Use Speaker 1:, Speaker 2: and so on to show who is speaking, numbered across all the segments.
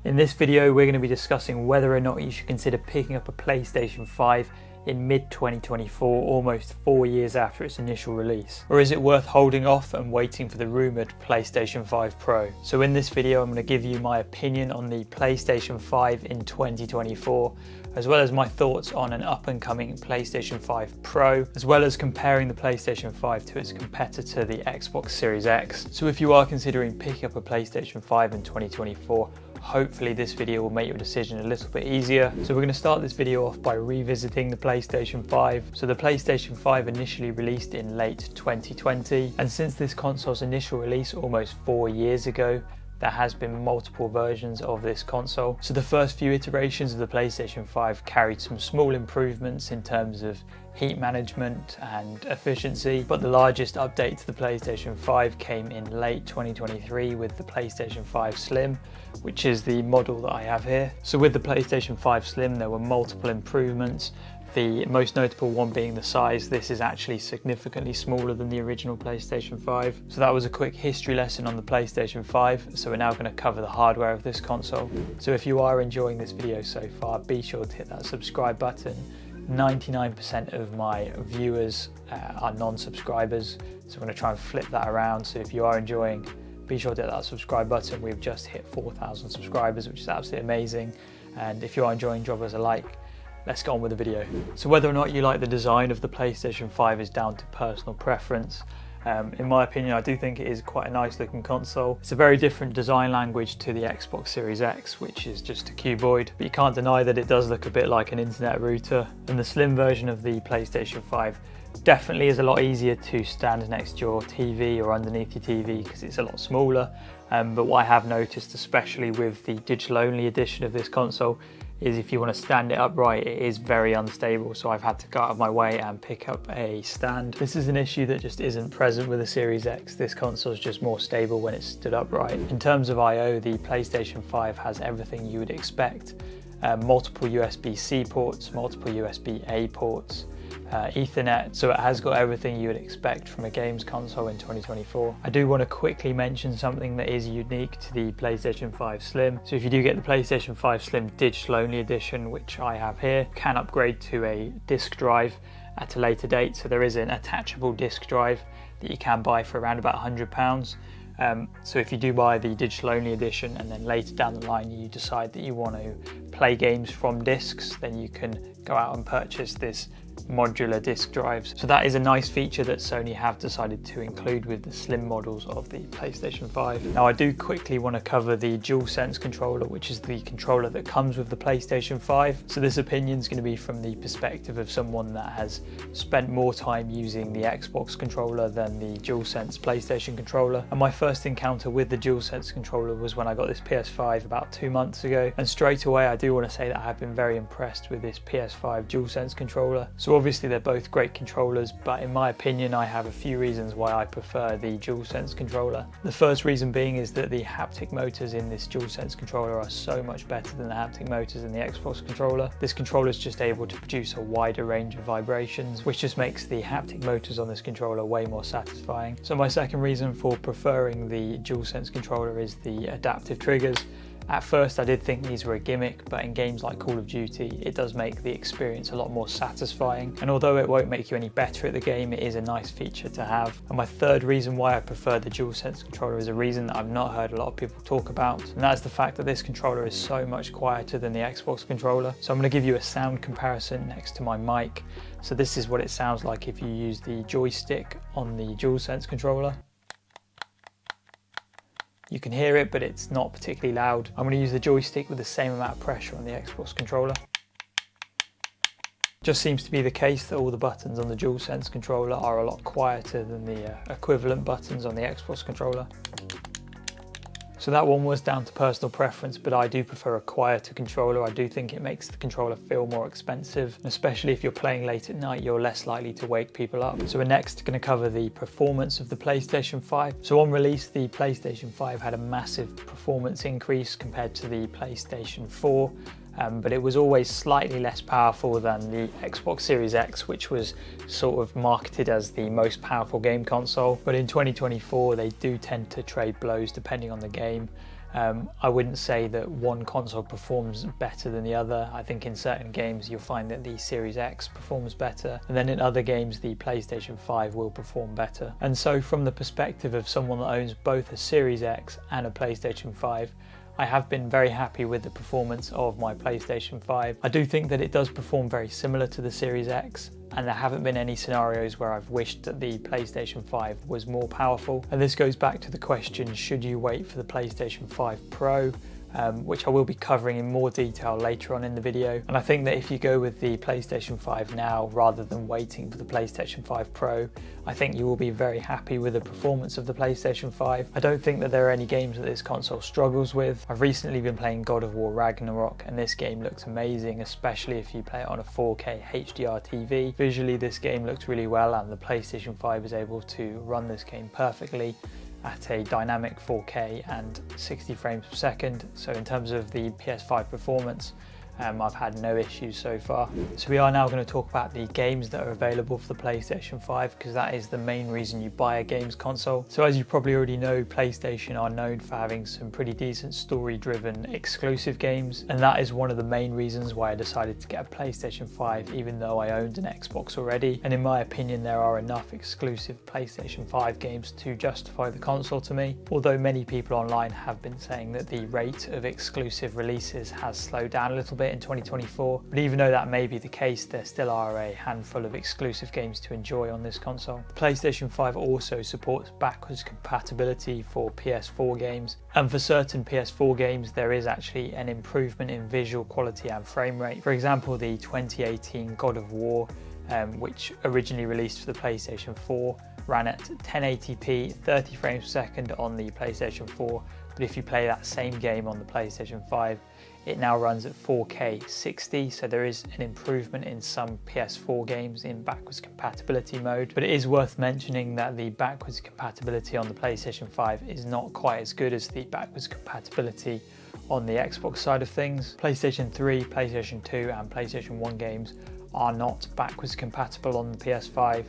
Speaker 1: In this video, we're going to be discussing whether or not you should consider picking up a PlayStation 5 in mid-2024, almost 4 years after its initial release. Or is it worth holding off and waiting for the rumoured PlayStation 5 Pro? So in this video, I'm going to give you my opinion on the PlayStation 5 in 2024, as well as my thoughts on an up-and-coming PlayStation 5 Pro, as well as comparing the PlayStation 5 to its competitor, the Xbox Series X. So if you are considering picking up a PlayStation 5 in 2024, hopefully this video will make your decision a little bit easier. So we're going to start this video off by revisiting the PlayStation 5. So the PlayStation 5 initially released in late 2020, and since this console's initial release almost 4 years ago, there has been multiple versions of this console. So the first few iterations of the PlayStation 5 carried some small improvements in terms of heat management and efficiency, but the largest update to the PlayStation 5 came in late 2023 with the PlayStation 5 Slim, which is the model that I have here. So with the PlayStation 5 Slim, there were multiple improvements. The most notable one being the size. This is actually significantly smaller than the original PlayStation 5. So that was a quick history lesson on the PlayStation 5. So we're now going to cover the hardware of this console. So if you are enjoying this video so far, be sure to hit that subscribe button. 99% of my viewers are non-subscribers, so I'm going to try and flip that around. So if you are enjoying, be sure to hit that subscribe button. We've just hit 4,000 subscribers, which is absolutely amazing. And if you are enjoying, drop us a like. Let's get on with the video. So whether or not you like the design of the PlayStation 5 is down to personal preference. In my opinion, I do think it is quite a nice looking console. It's a very different design language to the Xbox Series X, which is just a cuboid, but you can't deny that it does look a bit like an internet router. And the slim version of the PlayStation 5 definitely is a lot easier to stand next to your TV or underneath your TV because it's a lot smaller. But what I have noticed, especially with the digital only edition of this console, is if you want to stand it upright, it is very unstable, so I've had to go out of my way and pick up a stand. This is an issue that just isn't present with the Series X. This console is just more stable when it's stood upright. In terms of I/O, the PlayStation 5 has everything you would expect. Multiple USB-C ports, multiple USB-A ports, Ethernet, so it has got everything you would expect from a games console in 2024. I do want to quickly mention something that is unique to the PlayStation 5 Slim. So if you do get the PlayStation 5 Slim digital only edition, which I have here, you can upgrade to a disk drive at a later date. So there is an attachable disk drive that you can buy for around about £100. So if you do buy the digital only edition and then later down the line you decide that you want to play games from discs, then you can go out and purchase this modular disk drives. So that is a nice feature that Sony have decided to include with the slim models of the PlayStation 5. Now I do quickly want to cover the DualSense controller, which is the controller that comes with the PlayStation 5. So this opinion is going to be from the perspective of someone that has spent more time using the Xbox controller than the DualSense PlayStation controller. And my first encounter with the DualSense controller was when I got this PS5 about 2 months ago. And straight away I do want to say that I have been very impressed with this PS5 DualSense controller. So obviously they're both great controllers, but in my opinion I have a few reasons why I prefer the DualSense controller. The first reason being is that the haptic motors in this DualSense controller are so much better than the haptic motors in the Xbox controller. This controller is just able to produce a wider range of vibrations, which just makes the haptic motors on this controller way more satisfying. So my second reason for preferring the DualSense controller is the adaptive triggers. At first I did think these were a gimmick, but in games like Call of Duty it does make the experience a lot more satisfying, and although it won't make you any better at the game, it is a nice feature to have. And my third reason why I prefer the DualSense controller is a reason that I've not heard a lot of people talk about, and that's the fact that this controller is so much quieter than the Xbox controller. So I'm going to give you a sound comparison next to my mic. So this is what it sounds like if you use the joystick on the DualSense controller. You can hear it, but it's not particularly loud. I'm going to use the joystick with the same amount of pressure on the Xbox controller. Just seems to be the case that all the buttons on the DualSense controller are a lot quieter than the equivalent buttons on the Xbox controller. So that one was down to personal preference, but I do prefer a quieter controller. I do think it makes the controller feel more expensive, especially if you're playing late at night, you're less likely to wake people up. So we're next going to cover the performance of the PlayStation 5. So on release, the PlayStation 5 had a massive performance increase compared to the PlayStation 4. But it was always slightly less powerful than the Xbox Series X, which was sort of marketed as the most powerful game console. But in 2024, they do tend to trade blows depending on the game. I wouldn't say that one console performs better than the other. I think in certain games you'll find that the Series X performs better, and then in other games the PlayStation 5 will perform better. And so from the perspective of someone that owns both a Series X and a PlayStation 5, I have been very happy with the performance of my PlayStation 5. I do think that it does perform very similar to the Series X, and there haven't been any scenarios where I've wished that the PlayStation 5 was more powerful. And this goes back to the question, should you wait for the PlayStation 5 Pro? Which I will be covering in more detail later on in the video. And I think that if you go with the PlayStation 5 Now rather than waiting for the PlayStation 5 Pro, I think you will be very happy with the performance of the PlayStation 5. I don't think that there are any games that this console struggles with. I've recently been playing God of War Ragnarok, and this game looks amazing, especially if you play it on a 4K HDR TV. Visually, this game looks really well, and the PlayStation 5 is able to run this game perfectly at a dynamic 4K and 60 frames per second. So in terms of the PS5 performance, I've had no issues so far. So we are now going to talk about the games that are available for the PlayStation 5, because that is the main reason you buy a games console. So as you probably already know, PlayStation are known for having some pretty decent story-driven exclusive games, and that is one of the main reasons why I decided to get a PlayStation 5 even though I owned an Xbox already. And in my opinion, there are enough exclusive PlayStation 5 games to justify the console to me, although many people online have been saying that the rate of exclusive releases has slowed down a little bit in 2024, but even though that may be the case, there still are a handful of exclusive games to enjoy on this console. The PlayStation 5 also supports backwards compatibility for PS4 games, and for certain PS4 games there is actually an improvement in visual quality and frame rate. For example, the 2018 God of War, which originally released for the PlayStation 4, ran at 1080p 30 frames per second on the PlayStation 4, but if you play that same game on the PlayStation 5, it now runs at 4K 60, so there is an improvement in some PS4 games in backwards compatibility mode. But it is worth mentioning that the backwards compatibility on the PlayStation 5 is not quite as good as the backwards compatibility on the Xbox side of things. PlayStation 3, PlayStation 2 and PlayStation 1 games are not backwards compatible on the PS5.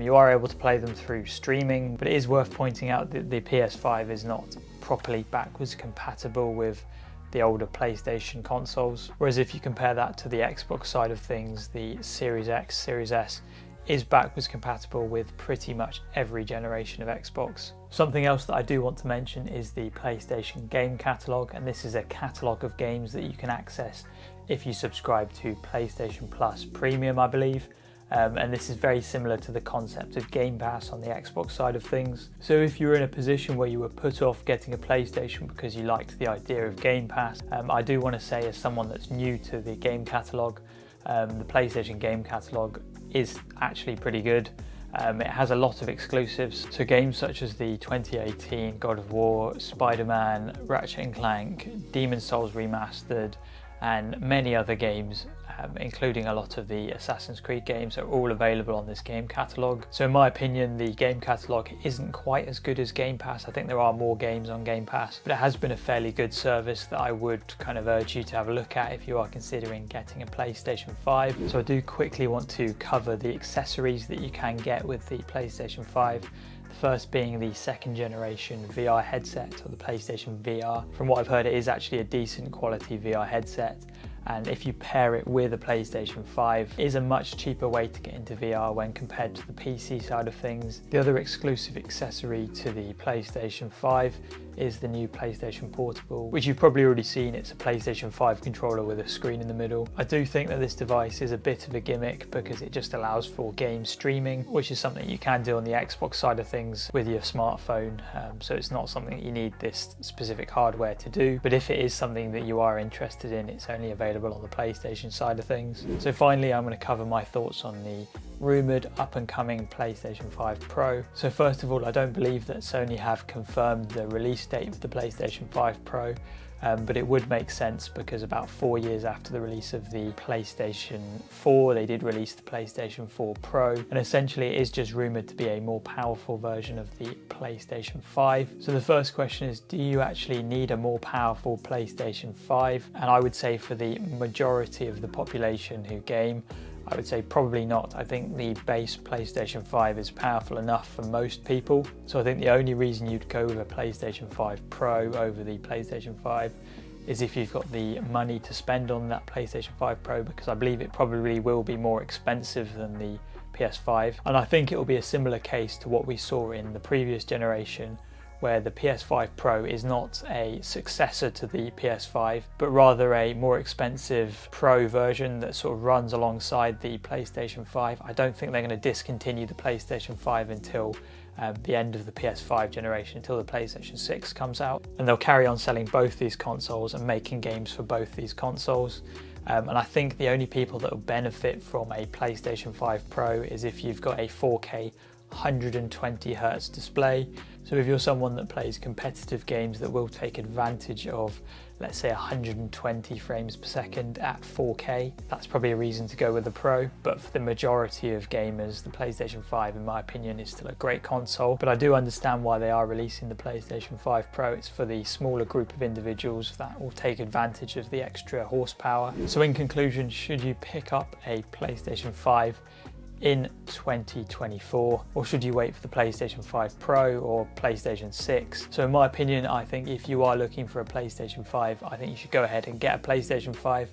Speaker 1: You are able to play them through streaming, but it is worth pointing out that the PS5 is not properly backwards compatible with the older PlayStation consoles. Whereas if you compare that to the Xbox side of things, the Series X, Series S is backwards compatible with pretty much every generation of Xbox. Something else that I do want to mention is the PlayStation game catalogue, and this is a catalogue of games that you can access if you subscribe to PlayStation Plus Premium, I believe. And this is very similar to the concept of Game Pass on the Xbox side of things. So if you're in a position where you were put off getting a PlayStation because you liked the idea of Game Pass, I do want to say, as someone that's new to the game catalogue, the PlayStation game catalogue is actually pretty good. It has a lot of exclusives, so games such as the 2018 God of War, Spider-Man, Ratchet & Clank, Demon's Souls Remastered, and many other games, including a lot of the Assassin's Creed games, are all available on this game catalogue. So in my opinion, the game catalogue isn't quite as good as Game Pass. I think there are more games on Game Pass, but it has been a fairly good service that I would kind of urge you to have a look at if you are considering getting a PlayStation 5. So I do quickly want to cover the accessories that you can get with the PlayStation 5. The first being the second generation VR headset, or the PlayStation VR. From what I've heard, it is actually a decent quality VR headset, and if you pair it with a PlayStation 5, it is a much cheaper way to get into VR when compared to the PC side of things. The other exclusive accessory to the PlayStation 5 is the new PlayStation Portable, which you've probably already seen. It's a PlayStation 5 controller with a screen in the middle. I do think that this device is a bit of a gimmick because it just allows for game streaming, which is something you can do on the Xbox side of things with your smartphone, so it's not something that you need this specific hardware to do. But if it is something that you are interested in, it's only available on the PlayStation side of things. So finally, I'm going to cover my thoughts on the rumoured up-and-coming PlayStation 5 Pro. So first of all, I don't believe that Sony have confirmed the release date for the PlayStation 5 Pro, but it would make sense because about 4 years after the release of the PlayStation 4, they did release the PlayStation 4 Pro, and essentially it is just rumoured to be a more powerful version of the PlayStation 5. So the first question is, do you actually need a more powerful PlayStation 5? And I would say for the majority of the population who game, I would say probably not. I think the base PlayStation 5 is powerful enough for most people. So I think the only reason you'd go with a PlayStation 5 Pro over the PlayStation 5 is if you've got the money to spend on that PlayStation 5 Pro, because I believe it probably will be more expensive than the PS5. And I think it will be a similar case to what we saw in the previous generation, where the PS5 Pro is not a successor to the PS5, but rather a more expensive Pro version that sort of runs alongside the PlayStation 5. I don't think they're going to discontinue the PlayStation 5 until the end of the PS5 generation, until the PlayStation 6 comes out. And they'll carry on selling both these consoles and making games for both these consoles. And I think the only people that will benefit from a PlayStation 5 Pro is if you've got a 4K 120Hz display. So if you're someone that plays competitive games that will take advantage of, let's say, 120 frames per second at 4K, that's probably a reason to go with the Pro. But for the majority of gamers, the PlayStation 5, in my opinion, is still a great console. But I do understand why they are releasing the PlayStation 5 Pro. It's for the smaller group of individuals that will take advantage of the extra horsepower. So in conclusion, should you pick up a PlayStation 5 in 2024, or should you wait for the PlayStation 5 Pro or PlayStation 6? So in my opinion, I think if you are looking for a PlayStation 5, I think you should go ahead and get a PlayStation 5.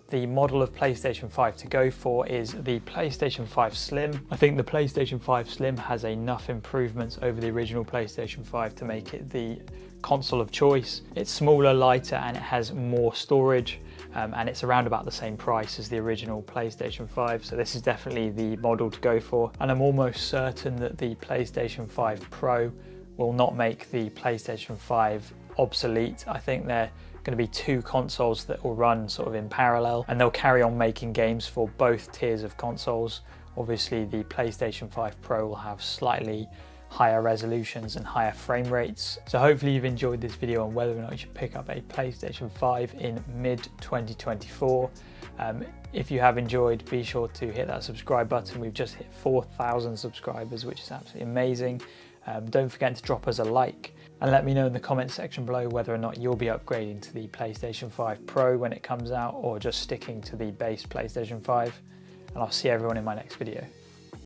Speaker 1: The model of PlayStation 5 to go for is the PlayStation 5 Slim. I think the PlayStation 5 Slim has enough improvements over the original PlayStation 5 to make it the console of choice. It's smaller, lighter, and it has more storage. And it's around about the same price as the original PlayStation 5, so this is definitely the model to go for. And I'm almost certain that the PlayStation 5 Pro will not make the PlayStation 5 obsolete. I think they're going to be two consoles that will run sort of in parallel, and they'll carry on making games for both tiers of consoles. Obviously the PlayStation 5 Pro will have slightly higher resolutions and higher frame rates. So hopefully you've enjoyed this video on whether or not you should pick up a PlayStation 5 in mid-2024. If you have enjoyed, be sure to hit that subscribe button. We've just hit 4,000 subscribers, which is absolutely amazing. Don't forget to drop us a like and let me know in the comment section below whether or not you'll be upgrading to the PlayStation 5 Pro when it comes out, or just sticking to the base PlayStation 5. And I'll see everyone in my next video.